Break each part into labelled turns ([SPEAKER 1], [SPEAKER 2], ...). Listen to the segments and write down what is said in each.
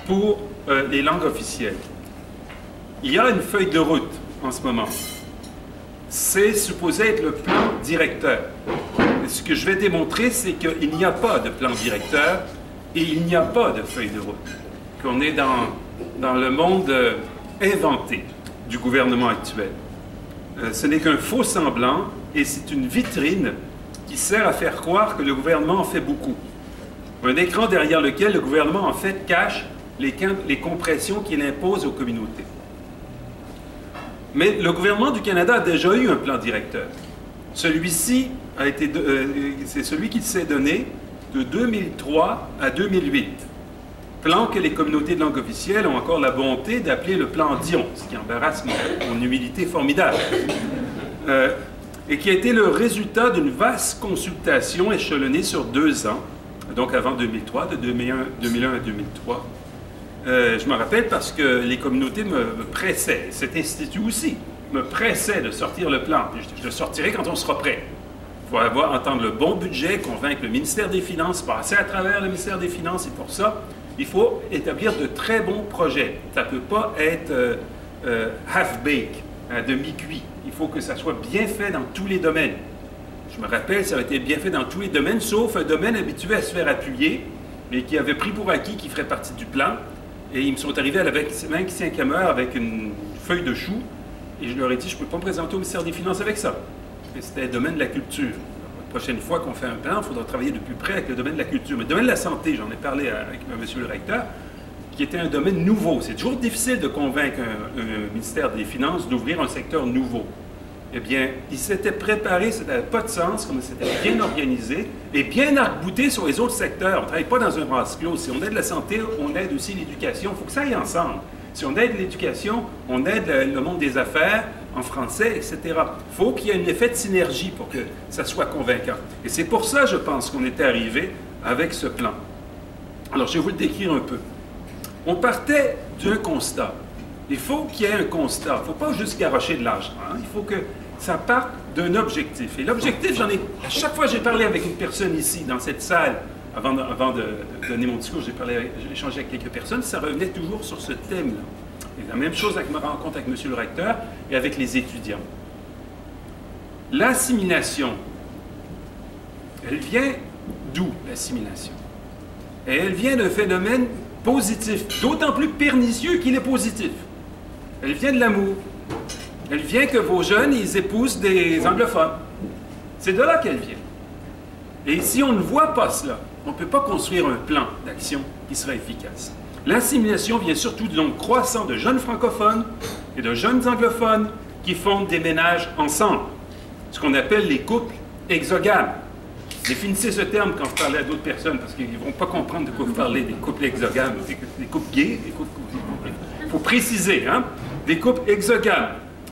[SPEAKER 1] pour les langues officielles. Il y a une feuille de route en ce moment. C'est supposé être le plan directeur. Et ce que je vais démontrer, c'est qu'il n'y a pas de plan directeur et il n'y a pas de feuille de route. Qu'on est dans le monde inventé du gouvernement actuel. Ce n'est qu'un faux semblant et c'est une vitrine qui sert à faire croire que le gouvernement en fait beaucoup. Un écran derrière lequel le gouvernement, en fait, cache les compressions qu'il impose aux communautés. Mais le gouvernement du Canada a déjà eu un plan directeur. Celui-ci a été, c'est celui qui s'est donné de 2003 à 2008. Plan que les communautés de langue officielle ont encore la bonté d'appeler le plan Dion, ce qui embarrasse mon humilité formidable. Et qui a été le résultat d'une vaste consultation échelonnée sur 2 ans, donc avant 2003, de 2001 à 2003. Je me rappelle parce que les communautés me pressaient, cet institut aussi, me pressait de sortir le plan. Je le sortirai quand on sera prêt. Il faut entendre le bon budget, convaincre le ministère des Finances, passer à travers le ministère des Finances, et pour ça, il faut établir de très bons projets. Ça ne peut pas être half-baked, à demi-cuit. Il faut que ça soit bien fait dans tous les domaines. Je me rappelle, ça a été bien fait dans tous les domaines, sauf un domaine habitué à se faire appuyer, mais qui avait pris pour acquis qu'il ferait partie du plan. Et ils me sont arrivés à la 25e heure avec une feuille de chou, et je leur ai dit, je ne peux pas me présenter au ministère des Finances avec ça. Et c'était le domaine de la culture. La prochaine fois qu'on fait un plan, il faudra travailler de plus près avec le domaine de la culture. Mais le domaine de la santé, j'en ai parlé avec monsieur le recteur, qui était un domaine nouveau. C'est toujours difficile de convaincre un ministère des Finances d'ouvrir un secteur nouveau. Eh bien, il s'était préparé, ça n'avait pas de sens, comme c'était bien organisé et bien arc-bouté sur les autres secteurs. On ne travaille pas dans un vase clos. Si on aide la santé, on aide aussi l'éducation. Il faut que ça aille ensemble. Si on aide l'éducation, on aide le monde des affaires, en français, etc. Il faut qu'il y ait un effet de synergie pour que ça soit convaincant. Et c'est pour ça, je pense, qu'on était arrivé avec ce plan. Alors, je vais vous le décrire un peu. On partait d'un constat. Il faut qu'il y ait un constat. Il ne faut pas juste garrocher de l'argent. Hein? Il faut que ça parte d'un objectif. Et l'objectif, à chaque fois que j'ai parlé avec une personne ici, dans cette salle, avant de donner mon discours, j'ai échangé avec quelques personnes, ça revenait toujours sur ce thème-là. Et la même chose avec ma rencontre avec monsieur le recteur et avec les étudiants. L'assimilation, elle vient d'où, l'assimilation? Et elle vient d'un phénomène positif, d'autant plus pernicieux qu'il est positif. Elle vient de l'amour. Elle vient que vos jeunes, ils épousent des anglophones. C'est de là qu'elle vient. Et si on ne voit pas cela, on ne peut pas construire un plan d'action qui sera efficace. L'assimilation vient surtout du nombre croissant de jeunes francophones et de jeunes anglophones qui fondent des ménages ensemble, ce qu'on appelle les couples exogames. Définissez ce terme quand vous parlez à d'autres personnes, parce qu'ils ne vont pas comprendre de quoi vous parlez, des couples exogames, des couples gays, des couples... Il faut préciser, hein? Des couples exogames.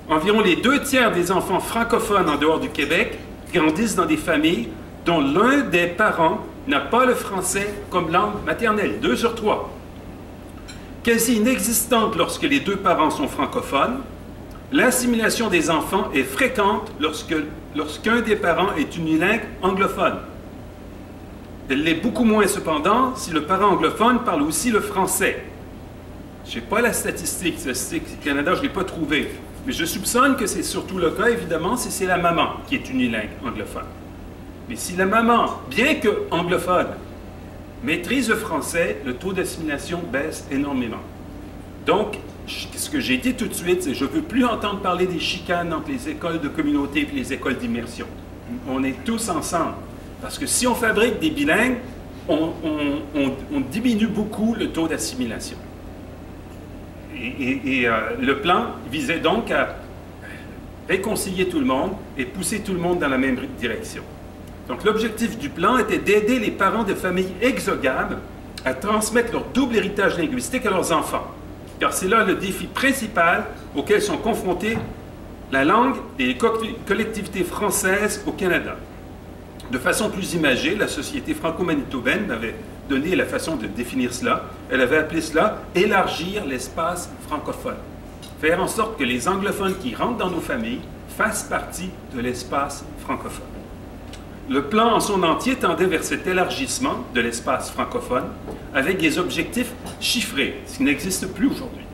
[SPEAKER 1] Environ les 2/3 des enfants francophones en dehors du Québec grandissent dans des familles dont l'un des parents n'a pas le français comme langue maternelle, 2 sur 3. Quasi inexistante lorsque les 2 parents sont francophones, l'assimilation des enfants est fréquente lorsqu'un des parents est unilingue anglophone. Elle l'est beaucoup moins cependant si le parent anglophone parle aussi le français. Je n'ai pas la statistique du Canada, je ne l'ai pas trouvée. Mais je soupçonne que c'est surtout le cas, évidemment, si c'est la maman qui est unilingue anglophone. Mais si la maman, bien que anglophone, maîtrise le français, le taux d'assimilation baisse énormément. Donc, ce que j'ai dit tout de suite, c'est que je ne veux plus entendre parler des chicanes entre les écoles de communauté et les écoles d'immersion. On est tous ensemble. Parce que si on fabrique des bilingues, on diminue beaucoup le taux d'assimilation. Et le plan visait donc à réconcilier tout le monde et pousser tout le monde dans la même direction. Donc l'objectif du plan était d'aider les parents de familles exogames à transmettre leur double héritage linguistique à leurs enfants. Car c'est là le défi principal auquel sont confrontés la langue et les collectivités françaises au Canada. De façon plus imagée, la Société franco-manitobaine m'avait donné la façon de définir cela. Elle avait appelé cela « élargir l'espace francophone ». Faire en sorte que les anglophones qui rentrent dans nos familles fassent partie de l'espace francophone. Le plan en son entier tendait vers cet élargissement de l'espace francophone avec des objectifs chiffrés, ce qui n'existe plus aujourd'hui.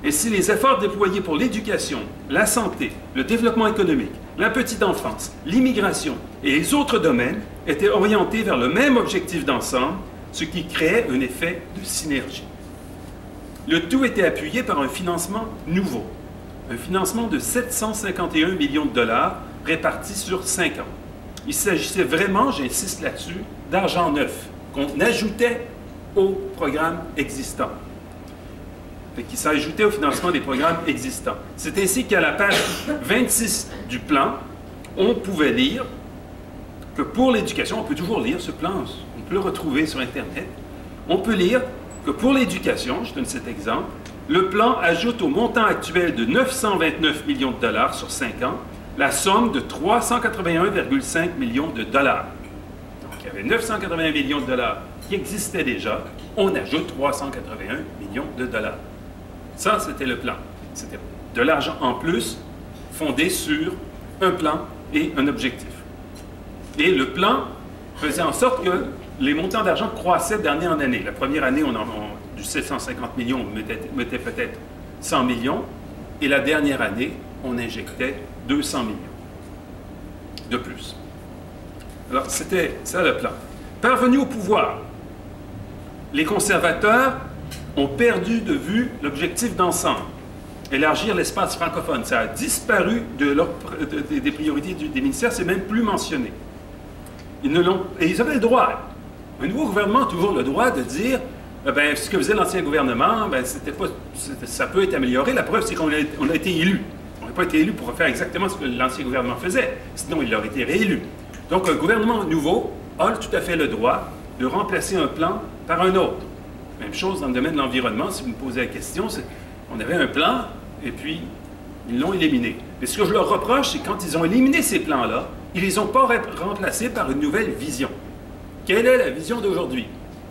[SPEAKER 1] Et si les efforts déployés pour l'éducation, la santé, le développement économique, la petite enfance, l'immigration et les autres domaines étaient orientés vers le même objectif d'ensemble, ce qui créait un effet de synergie. Le tout était appuyé par un financement nouveau, un financement de 751 millions de dollars répartis sur 5 ans. Il s'agissait vraiment, j'insiste là-dessus, d'argent neuf qu'on ajoutait au programme existant. Qui s'ajoutait au financement des programmes existants. C'est ainsi qu'à la page 26 du plan, on pouvait lire que pour l'éducation, on peut toujours lire ce plan, on peut le retrouver sur Internet, on peut lire que pour l'éducation, je donne cet exemple, le plan ajoute au montant actuel de 929 millions de dollars sur 5 ans, la somme de 381,5 millions de dollars. Donc, il y avait 981 millions de dollars qui existaient déjà, on ajoute 381 millions de dollars. Ça, c'était le plan. C'était de l'argent en plus fondé sur un plan et un objectif. Et le plan faisait en sorte que les montants d'argent croissaient d'année en année. La première année, du 750 millions, on mettait peut-être 100 millions, et la dernière année, on injectait 200 millions de plus. Alors, c'était ça le plan. Parvenus au pouvoir, les conservateurs ont perdu de vue l'objectif d'ensemble, élargir l'espace francophone. Ça a disparu des priorités des ministères, c'est même plus mentionné. Et ils avaient le droit. Un nouveau gouvernement a toujours le droit de dire ce que faisait l'ancien gouvernement, ça peut être amélioré. La preuve, c'est qu'on a été élu. On n'a pas été élu pour faire exactement ce que l'ancien gouvernement faisait, sinon il aurait été réélu. Donc un gouvernement nouveau a tout à fait le droit de remplacer un plan par un autre. Même chose dans le domaine de l'environnement, si vous me posez la question, on avait un plan et puis ils l'ont éliminé. Mais ce que je leur reproche, c'est quand ils ont éliminé ces plans-là, ils ne les ont pas remplacés par une nouvelle vision. Quelle est la vision d'aujourd'hui?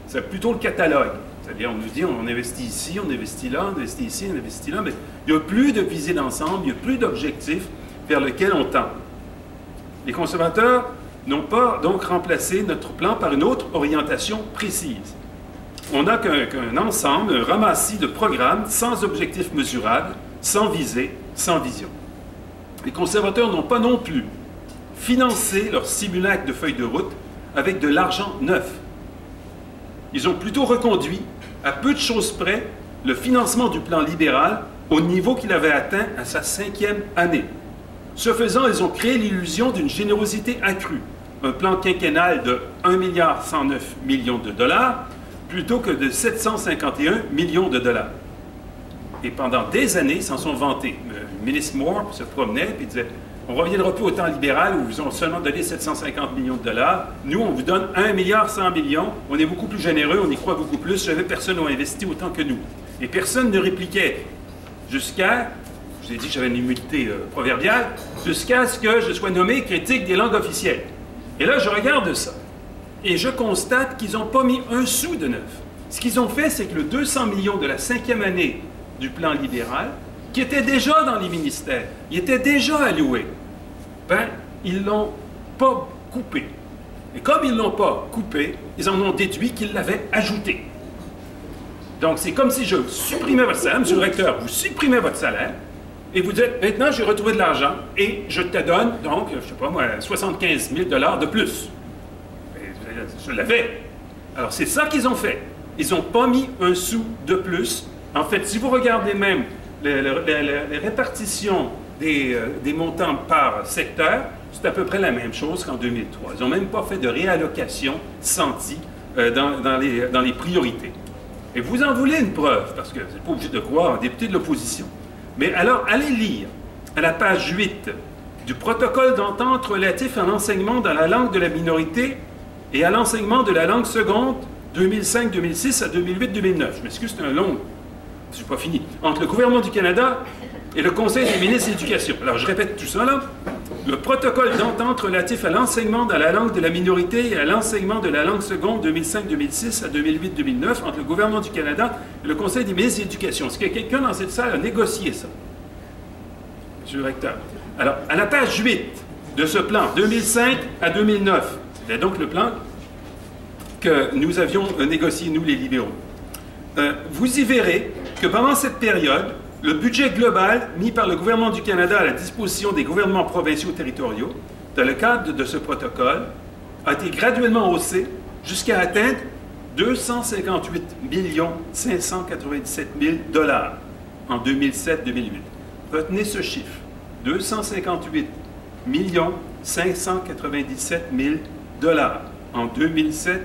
[SPEAKER 1] C'est plutôt le catalogue. C'est-à-dire, on nous dit, on investit ici, on investit là, on investit ici, on investit là, mais il n'y a plus de visée d'ensemble, il n'y a plus d'objectifs vers lesquels on tend. Les conservateurs n'ont pas donc remplacé notre plan par une autre orientation précise. On n'a qu'un ensemble, un ramassis de programmes sans objectifs mesurables, sans visée, sans vision. Les conservateurs n'ont pas non plus financé leur simulacre de feuille de route avec de l'argent neuf. Ils ont plutôt reconduit, à peu de choses près, le financement du plan libéral au niveau qu'il avait atteint à sa 5e année. Ce faisant, ils ont créé l'illusion d'une générosité accrue, un plan quinquennal de 1,109 milliard de dollars, plutôt que de 751 millions de dollars. Et pendant des années, ils s'en sont vantés. Le ministre Moore se promenait et disait « On ne reviendra plus au temps libéral où ils ont seulement donné 750 millions de dollars. Nous, on vous donne 1,1 milliard, on est beaucoup plus généreux, on y croit beaucoup plus, jamais personne n'a investi autant que nous. » Et personne ne répliquait jusqu'à, je vous ai dit que j'avais une immunité proverbiale, jusqu'à ce que je sois nommé critique des langues officielles. Et là, je regarde ça. Et je constate qu'ils n'ont pas mis un sou de neuf. Ce qu'ils ont fait, c'est que le 200 millions de la 5e année du plan libéral, qui était déjà dans les ministères, il était déjà alloué, ils ne l'ont pas coupé. Et comme ils ne l'ont pas coupé, ils en ont déduit qu'ils l'avaient ajouté. Donc, c'est comme si je supprimais votre salaire, monsieur le recteur, vous supprimez votre salaire, et vous dites, maintenant, j'ai retrouvé de l'argent, et je te donne, donc, je ne sais pas moi, 75 000 $ de plus. Je l'avais. Alors, c'est ça qu'ils ont fait. Ils n'ont pas mis un sou de plus. En fait, si vous regardez même les répartitions des montants par secteur, c'est à peu près la même chose qu'en 2003. Ils n'ont même pas fait de réallocation sentie dans les priorités. Et vous en voulez une preuve, parce que vous n'êtes pas obligé de croire un député de l'opposition. Mais alors, allez lire à la page 8 du protocole d'entente relatif à l'enseignement dans la langue de la minorité et à l'enseignement de la langue seconde 2005-2006 à 2008-2009. Je m'excuse, c'est un long, je n'ai pas fini. Entre le gouvernement du Canada et le Conseil des ministres de l'Éducation. Alors, je répète tout ça, là. Le protocole d'entente relatif à l'enseignement dans la langue de la minorité et à l'enseignement de la langue seconde 2005-2006 à 2008-2009 entre le gouvernement du Canada et le Conseil des ministres de l'Éducation. Est-ce que quelqu'un dans cette salle a négocié ça? Monsieur le recteur. Alors, à la page 8 de ce plan, 2005 à 2009. C'était donc le plan que nous avions négocié, nous les libéraux. Vous y verrez que pendant cette période, le budget global mis par le gouvernement du Canada à la disposition des gouvernements provinciaux territoriaux, dans le cadre de ce protocole, a été graduellement haussé jusqu'à atteindre 258 597 000 $ en 2007-2008. Retenez ce chiffre, 258 597 000 $ en 2007-2008.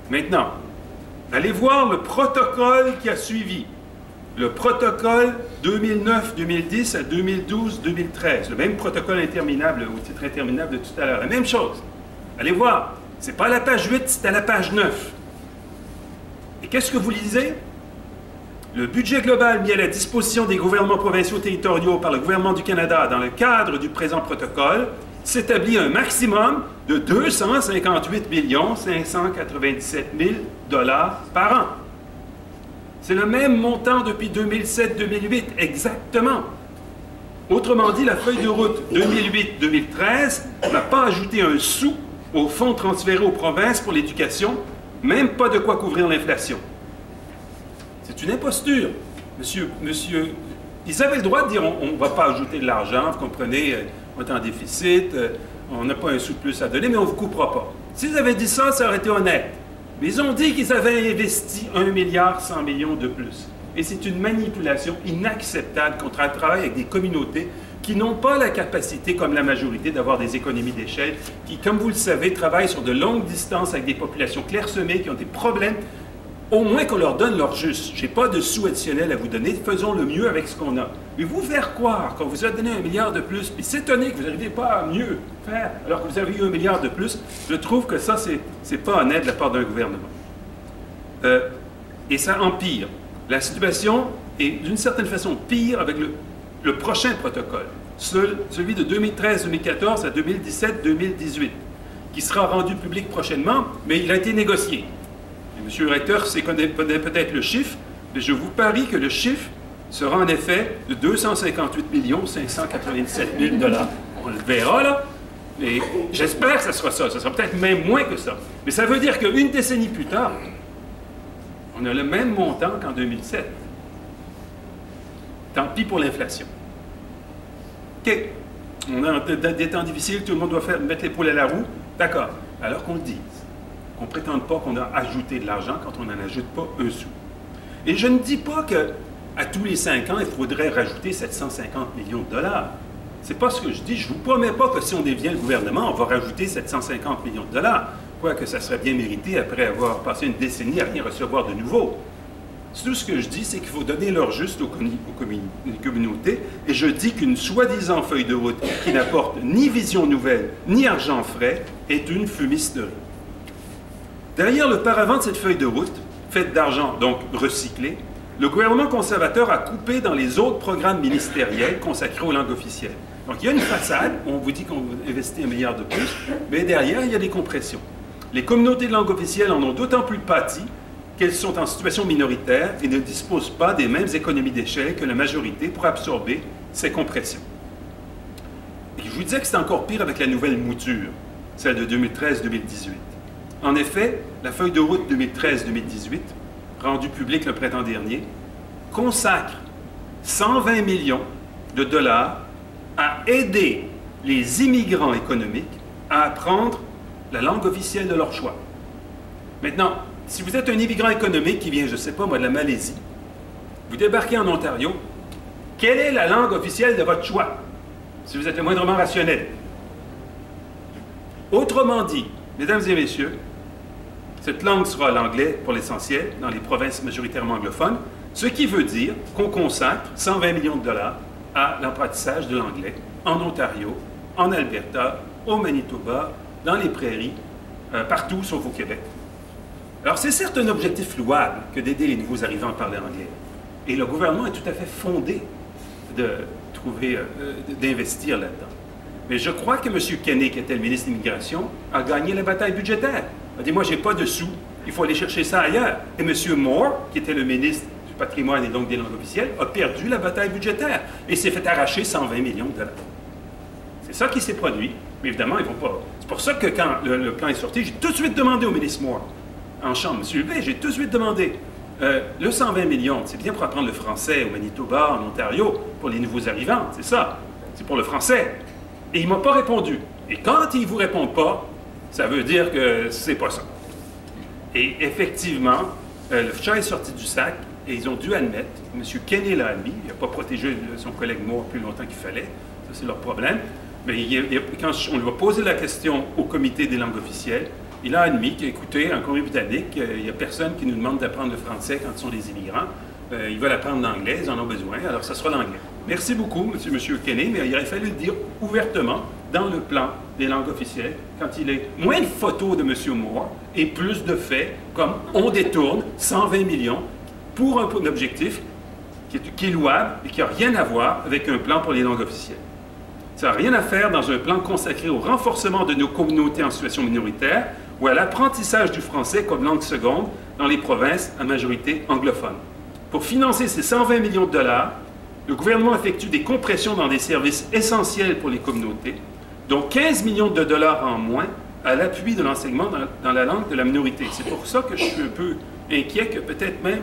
[SPEAKER 1] Maintenant, allez voir le protocole qui a suivi. Le protocole 2009-2010 à 2012-2013. Le même protocole interminable, au titre interminable de tout à l'heure. La même chose. Allez voir. Ce n'est pas à la page 8, c'est à la page 9. Et qu'est-ce que vous lisez? Le budget global mis à la disposition des gouvernements provinciaux territoriaux par le gouvernement du Canada dans le cadre du présent protocole s'établit un maximum de 258 597 000 $ par an. C'est le même montant depuis 2007-2008, exactement. Autrement dit, la feuille de route 2008-2013 n'a pas ajouté un sou aux fonds transférés aux provinces pour l'éducation, même pas de quoi couvrir l'inflation. C'est une imposture. Monsieur, ils avaient le droit de dire on ne va pas ajouter de l'argent, vous comprenez, on est en déficit, on n'a pas un sou de plus à donner, mais on ne vous coupera pas. S'ils avaient dit ça, ça aurait été honnête. Mais ils ont dit qu'ils avaient investi 1,1 milliard de plus. Et c'est une manipulation inacceptable qu'on travaille avec des communautés qui n'ont pas la capacité, comme la majorité, d'avoir des économies d'échelle, qui, comme vous le savez, travaillent sur de longues distances avec des populations clairsemées, qui ont des problèmes. Au moins qu'on leur donne leur juste. Je n'ai pas de sous additionnel à vous donner, faisons le mieux avec ce qu'on a. Mais vous faire croire qu'on vous a donné 1 milliard de plus, puis s'étonner que vous n'arrivez pas à mieux faire, alors que vous avez eu 1 milliard de plus, je trouve que ça, c'est pas honnête de la part d'un gouvernement. Et ça empire. La situation est d'une certaine façon pire avec le prochain protocole, celui de 2013-2014 à 2017-2018, qui sera rendu public prochainement, mais il a été négocié. Monsieur le recteur connaît peut-être le chiffre, mais je vous parie que le chiffre sera en effet de 258 597 000 $. On le verra là, mais j'espère que ce sera ça. Ça sera peut-être même moins que ça. Mais ça veut dire qu'une décennie plus tard, on a le même montant qu'en 2007. Tant pis pour l'inflation. OK. On a des temps difficiles, tout le monde doit mettre l'épaule à la roue. D'accord. Alors qu'on le dise. Qu'on ne prétende pas qu'on a ajouté de l'argent quand on n'en ajoute pas un sou. Et je ne dis pas qu'à tous les 5 ans, il faudrait rajouter 750 millions de $. Ce n'est pas ce que je dis. Je ne vous promets pas que si on devient le gouvernement, on va rajouter 750 millions de $. Quoique ça serait bien mérité après avoir passé une décennie à rien recevoir de nouveau. Tout ce que je dis, c'est qu'il faut donner leur juste aux communautés. Et je dis qu'une soi-disant feuille de route qui n'apporte ni vision nouvelle, ni argent frais, est une fumisterie. Derrière le paravent de cette feuille de route, faite d'argent donc recyclé, le gouvernement conservateur a coupé dans les autres programmes ministériels consacrés aux langues officielles. Donc il y a une façade, on vous dit qu'on investit 1 milliard de plus, mais derrière il y a des compressions. Les communautés de langue officielle en ont d'autant plus pâti qu'elles sont en situation minoritaire et ne disposent pas des mêmes économies d'échelle que la majorité pour absorber ces compressions. Et je vous disais que c'est encore pire avec la nouvelle mouture, celle de 2013-2018. En effet, la feuille de route 2013-2018, rendue publique le printemps dernier, consacre 120 millions de $ à aider les immigrants économiques à apprendre la langue officielle de leur choix. Maintenant, si vous êtes un immigrant économique qui vient, je ne sais pas moi, de la Malaisie, vous débarquez en Ontario, quelle est la langue officielle de votre choix, si vous êtes le moindrement rationnel? Autrement dit, mesdames et messieurs, cette langue sera l'anglais pour l'essentiel, dans les provinces majoritairement anglophones, ce qui veut dire qu'on consacre 120 millions de $ à l'apprentissage de l'anglais en Ontario, en Alberta, au Manitoba, dans les prairies, partout sauf au Québec. Alors c'est certes un objectif louable que d'aider les nouveaux arrivants à parler anglais. Et le gouvernement est tout à fait fondé d'investir là-dedans. Mais je crois que M. Kenney, qui était le ministre de l'Immigration, a gagné la bataille budgétaire. Il a dit, moi, j'ai pas de sous, il faut aller chercher ça ailleurs. Et M. Moore, qui était le ministre du patrimoine et donc des langues officielles, a perdu la bataille budgétaire et s'est fait arracher 120 millions de $. C'est ça qui s'est produit, mais évidemment, ils vont pas. C'est pour ça que quand le plan est sorti, j'ai tout de suite demandé au ministre Moore, en chambre, M. Levé, j'ai tout de suite demandé, le 120 millions, c'est bien pour apprendre le français au Manitoba, en Ontario, pour les nouveaux arrivants, c'est ça, c'est pour le français. Et il ne m'a pas répondu. Et quand il ne vous répond pas, ça veut dire que c'est pas ça. Et effectivement, le chat est sorti du sac et ils ont dû admettre, M. Kenney l'a admis, il n'a pas protégé son collègue Moore plus longtemps qu'il fallait, ça c'est leur problème, mais quand on lui a posé la question au comité des langues officielles, il a admis qu'écoutez, en Colombie-Britannique, il n'y a personne qui nous demande d'apprendre le français quand ce sont des immigrants. Ils veulent apprendre l'anglais, ils en ont besoin, alors ça sera l'anglais. Merci beaucoup, M. Kenney, mais il aurait fallu le dire ouvertement dans le plan des langues officielles, quand il est moins de photos de M. Moore et plus de faits, comme on détourne 120 millions pour un objectif qui est louable et qui n'a rien à voir avec un plan pour les langues officielles. Ça n'a rien à faire dans un plan consacré au renforcement de nos communautés en situation minoritaire ou à l'apprentissage du français comme langue seconde dans les provinces à majorité anglophone. Pour financer ces 120 millions de dollars, le gouvernement effectue des compressions dans des services essentiels pour les communautés, dont 15 millions de dollars en moins à l'appui de l'enseignement dans la langue de la minorité. C'est pour ça que je suis un peu inquiet que peut-être même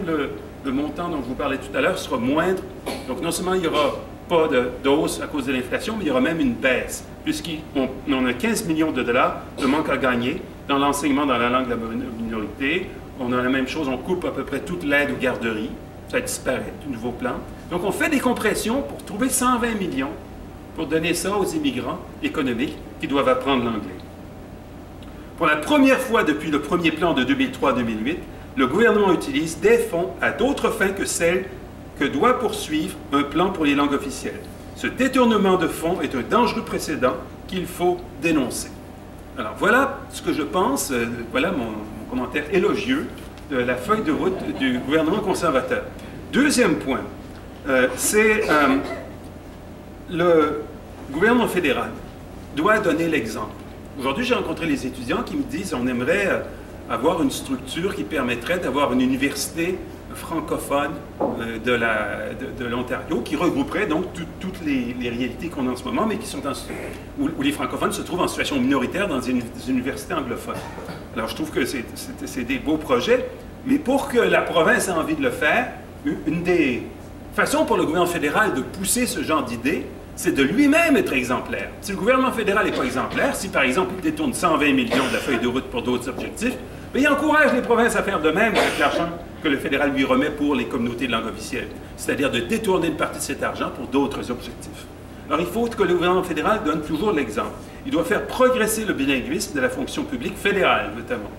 [SPEAKER 1] le montant dont je vous parlais tout à l'heure sera moindre. Donc non seulement il n'y aura pas de hausse à cause de l'inflation, mais il y aura même une baisse, puisqu'on a 15 millions de dollars de manque à gagner dans l'enseignement dans la langue de la minorité. On a la même chose, on coupe à peu près toute l'aide aux garderies. Ça disparaît du nouveau plan. Donc on fait des compressions pour trouver 120 millions pour donner ça aux immigrants économiques qui doivent apprendre l'anglais. Pour la première fois depuis le premier plan de 2003-2008, le gouvernement utilise des fonds à d'autres fins que celles que doit poursuivre un plan pour les langues officielles. Ce détournement de fonds est un dangereux précédent qu'il faut dénoncer. Alors voilà ce que je pense, voilà mon commentaire élogieux de la feuille de route du gouvernement conservateur. Deuxième point, c'est le gouvernement fédéral doit donner l'exemple. Aujourd'hui, j'ai rencontré les étudiants qui me disent on aimerait avoir une structure qui permettrait d'avoir une université francophone de l'Ontario qui regrouperait donc toutes les réalités qu'on a en ce moment, mais qui sont où les francophones se trouvent en situation minoritaire dans des universités anglophones. Alors, je trouve que c'est des beaux projets, mais pour que la province ait envie de le faire, une des façons pour le gouvernement fédéral de pousser ce genre d'idée, c'est de lui-même être exemplaire. Si le gouvernement fédéral n'est pas exemplaire, si par exemple il détourne 120 millions de la feuille de route pour d'autres objectifs, mais il encourage les provinces à faire de même avec l'argent que le fédéral lui remet pour les communautés de langue officielle, c'est-à-dire de détourner une partie de cet argent pour d'autres objectifs. Alors il faut que le gouvernement fédéral donne toujours l'exemple. Il doit faire progresser le bilinguisme de la fonction publique fédérale, notamment,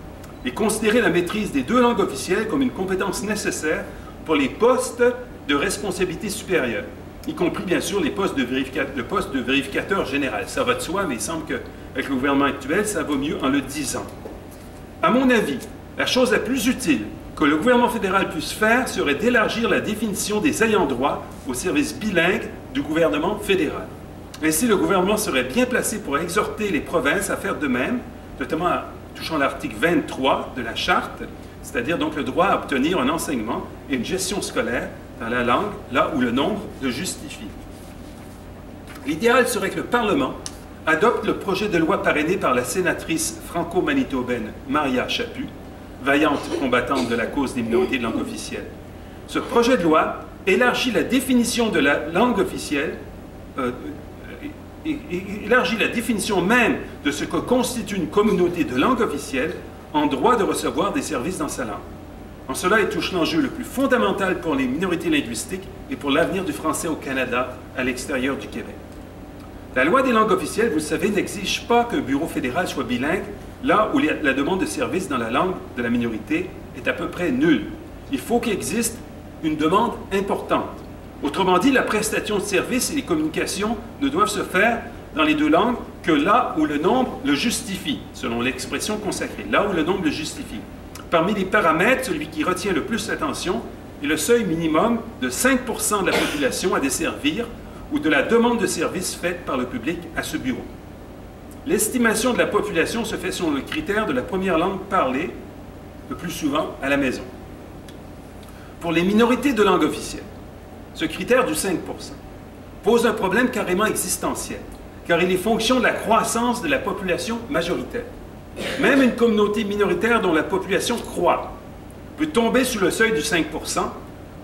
[SPEAKER 1] et considérer la maîtrise des deux langues officielles comme une compétence nécessaire pour les postes de responsabilité supérieure, y compris bien sûr les postes de vérificateur général. Ça va de soi, mais il semble qu'avec le gouvernement actuel, ça va mieux en le disant. À mon avis, la chose la plus utile que le gouvernement fédéral puisse faire serait d'élargir la définition des ayants droit au service bilingue du gouvernement fédéral. Ainsi, le gouvernement serait bien placé pour exhorter les provinces à faire de même, notamment touchant l'article 23 de la Charte, c'est-à-dire donc le droit à obtenir un enseignement et une gestion scolaire dans la langue, là où le nombre le justifie. L'idéal serait que le Parlement adopte le projet de loi parrainé par la sénatrice franco-manitobaine Maria Chaput, vaillante combattante de la cause des minorités de langue officielle. Ce projet de loi élargit la définition de la langue officielle, élargit la définition même de ce que constitue une communauté de langue officielle en droit de recevoir des services dans sa langue. En cela, il touche l'enjeu le plus fondamental pour les minorités linguistiques et pour l'avenir du français au Canada, à l'extérieur du Québec. La loi des langues officielles, vous le savez, n'exige pas qu'un bureau fédéral soit bilingue, là où la demande de service dans la langue de la minorité est à peu près nulle. Il faut qu'il existe une demande importante. Autrement dit, la prestation de services et les communications ne doivent se faire dans les deux langues que là où le nombre le justifie, selon l'expression consacrée, là où le nombre le justifie. Parmi les paramètres, celui qui retient le plus l'attention est le seuil minimum de 5% de la population à desservir ou de la demande de service faite par le public à ce bureau. L'estimation de la population se fait selon le critère de la première langue parlée, le plus souvent à la maison. Pour les minorités de langue officielle, ce critère du 5% pose un problème carrément existentiel, car il est fonction de la croissance de la population majoritaire. Même une communauté minoritaire dont la population croît peut tomber sous le seuil du 5%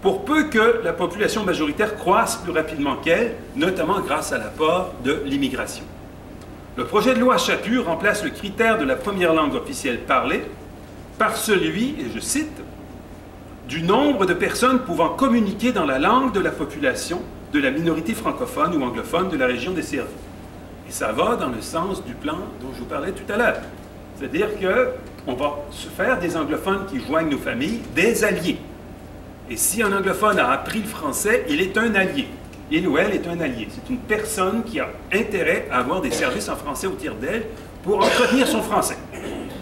[SPEAKER 1] pour peu que la population majoritaire croisse plus rapidement qu'elle, notamment grâce à l'apport de l'immigration. Le projet de loi Chaput remplace le critère de la première langue officielle parlée par celui, et je cite, du nombre de personnes pouvant communiquer dans la langue de la population de la minorité francophone ou anglophone de la région desservie. Et ça va dans le sens du plan dont je vous parlais tout à l'heure. C'est-à-dire qu'on va se faire des anglophones qui joignent nos familles des alliés. Et si un anglophone a appris le français, il est un allié. Il ou elle est un allié. C'est une personne qui a intérêt à avoir des services en français au tir d'elle pour entretenir son français.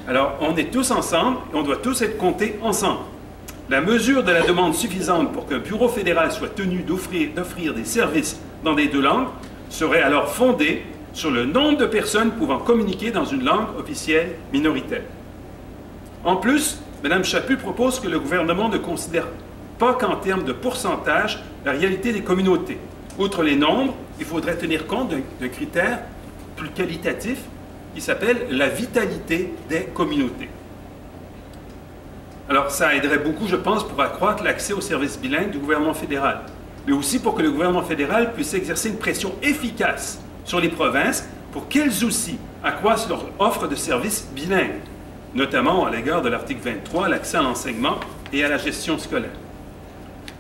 [SPEAKER 1] Alors, on est tous ensemble et on doit tous être comptés ensemble. La mesure de la demande suffisante pour qu'un bureau fédéral soit tenu d'offrir des services dans les deux langues serait alors fondée sur le nombre de personnes pouvant communiquer dans une langue officielle minoritaire. En plus, Mme Chaput propose que le gouvernement ne considère pas qu'en termes de pourcentage la réalité des communautés. Outre les nombres, il faudrait tenir compte d'un critère plus qualitatif qui s'appelle la vitalité des communautés. Alors, ça aiderait beaucoup, je pense, pour accroître l'accès aux services bilingues du gouvernement fédéral, mais aussi pour que le gouvernement fédéral puisse exercer une pression efficace sur les provinces pour qu'elles aussi accroissent leur offre de services bilingues, notamment à l'égard de l'article 23, l'accès à l'enseignement et à la gestion scolaire.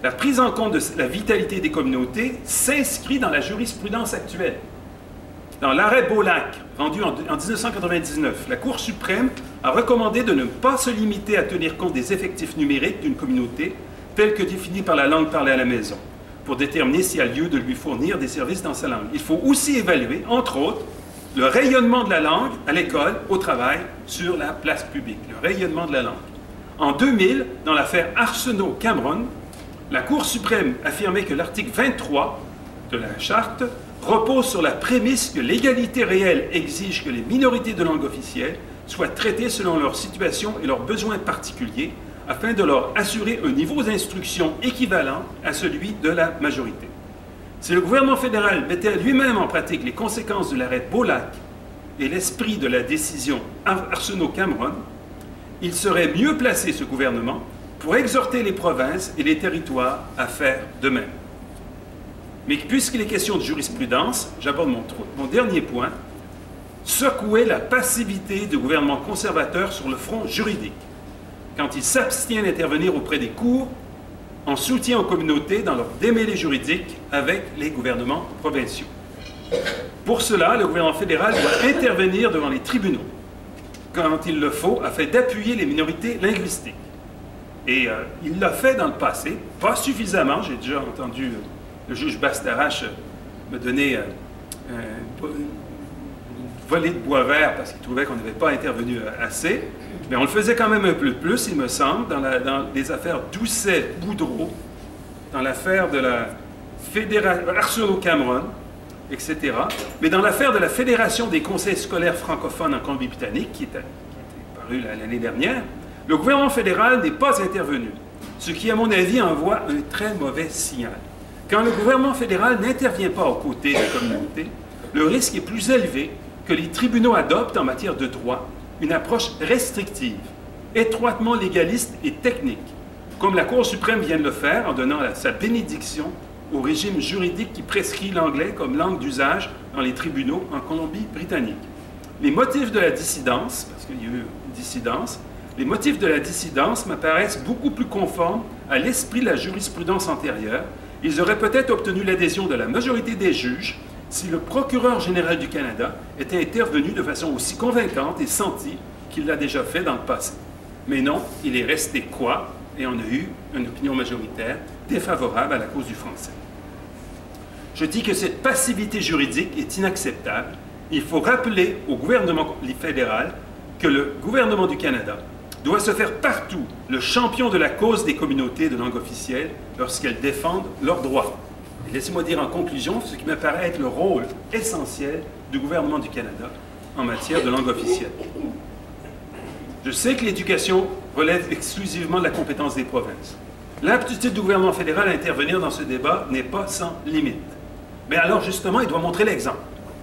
[SPEAKER 1] La prise en compte de la vitalité des communautés s'inscrit dans la jurisprudence actuelle. Dans l'arrêt Beaulac, rendu en 1999, la Cour suprême a recommandé de ne pas se limiter à tenir compte des effectifs numériques d'une communauté, tels que définis par la langue parlée à la maison, pour déterminer s'il y a lieu de lui fournir des services dans sa langue. Il faut aussi évaluer, entre autres, le rayonnement de la langue à l'école, au travail, sur la place publique. Le rayonnement de la langue. En 2000, dans l'affaire Arsenault-Cameron, la Cour suprême affirmait que l'article 23 de la Charte repose sur la prémisse que l'égalité réelle exige que les minorités de langue officielle soient traitées selon leur situation et leurs besoins particuliers afin de leur assurer un niveau d'instruction équivalent à celui de la majorité. Si le gouvernement fédéral mettait lui-même en pratique les conséquences de l'arrêt Beaulac et l'esprit de la décision Arsenault-Cameron, il serait mieux placé, ce gouvernement, pour exhorter les provinces et les territoires à faire de même. Mais puisqu'il est question de jurisprudence, j'aborde mon dernier point, secouer la passivité du gouvernement conservateur sur le front juridique, quand il s'abstient d'intervenir auprès des cours en soutien aux communautés dans leur démêlés juridiques avec les gouvernements provinciaux. Pour cela, le gouvernement fédéral doit intervenir devant les tribunaux, quand il le faut, afin d'appuyer les minorités linguistiques. Et il l'a fait dans le passé, pas suffisamment. J'ai déjà entendu le juge Bastarache me donner une volée de bois vert parce qu'il trouvait qu'on n'avait pas intervenu assez. Mais on le faisait quand même un peu plus, il me semble, dans les affaires Doucet-Boudreau, dans l'affaire de la Arsenault-Cameron, etc. Mais dans l'affaire de la Fédération des conseils scolaires francophones en Colombie-Britannique, qui était parue l'année dernière, le gouvernement fédéral n'est pas intervenu, ce qui, à mon avis, envoie un très mauvais signal. Quand le gouvernement fédéral n'intervient pas aux côtés des communautés, le risque est plus élevé que les tribunaux adoptent en matière de droit une approche restrictive, étroitement légaliste et technique, comme la Cour suprême vient de le faire en donnant sa bénédiction au régime juridique qui prescrit l'anglais comme langue d'usage dans les tribunaux en Colombie-Britannique. Les motifs de la dissidence, parce qu'il y a eu une dissidence, les motifs de la dissidence m'apparaissent beaucoup plus conformes à l'esprit de la jurisprudence antérieure. Ils auraient peut-être obtenu l'adhésion de la majorité des juges si le procureur général du Canada était intervenu de façon aussi convaincante et sentie qu'il l'a déjà fait dans le passé. Mais non, il est resté quoi, et on a eu une opinion majoritaire défavorable à la cause du français. Je dis que cette passivité juridique est inacceptable. Il faut rappeler au gouvernement fédéral que le gouvernement du Canada doit se faire partout le champion de la cause des communautés de langue officielle lorsqu'elles défendent leurs droits. Et laissez-moi dire en conclusion ce qui me paraît être le rôle essentiel du gouvernement du Canada en matière de langue officielle. Je sais que l'éducation relève exclusivement de la compétence des provinces. L'aptitude du gouvernement fédéral à intervenir dans ce débat n'est pas sans limite. Mais alors justement, il doit montrer l'exemple.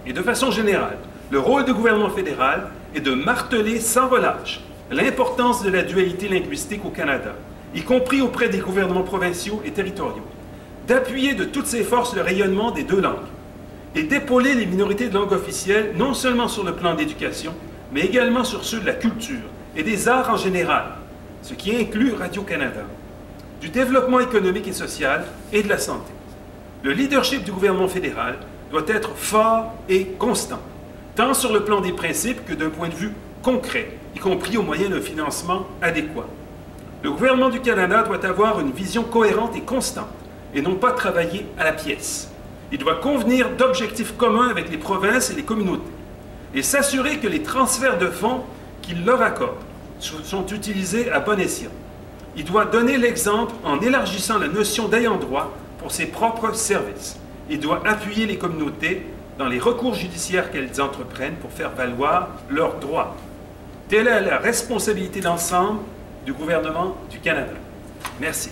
[SPEAKER 1] Et de façon générale, le rôle du gouvernement fédéral est de marteler sans relâche l'importance de la dualité linguistique au Canada, y compris auprès des gouvernements provinciaux et territoriaux, d'appuyer de toutes ses forces le rayonnement des deux langues et d'épauler les minorités de langue officielle non seulement sur le plan d'éducation, mais également sur ceux de la culture et des arts en général, ce qui inclut Radio-Canada, du développement économique et social et de la santé. Le leadership du gouvernement fédéral doit être fort et constant, tant sur le plan des principes que d'un point de vue concret, y compris au moyen d'un financement adéquat. Le gouvernement du Canada doit avoir une vision cohérente et constante, et non pas travailler à la pièce. Il doit convenir d'objectifs communs avec les provinces et les communautés, et s'assurer que les transferts de fonds qu'il leur accorde sont utilisés à bon escient. Il doit donner l'exemple en élargissant la notion d'ayant droit pour ses propres services. Il doit appuyer les communautés dans les recours judiciaires qu'elles entreprennent pour faire valoir leurs droits. Telle est la responsabilité d'ensemble du gouvernement du Canada. Merci.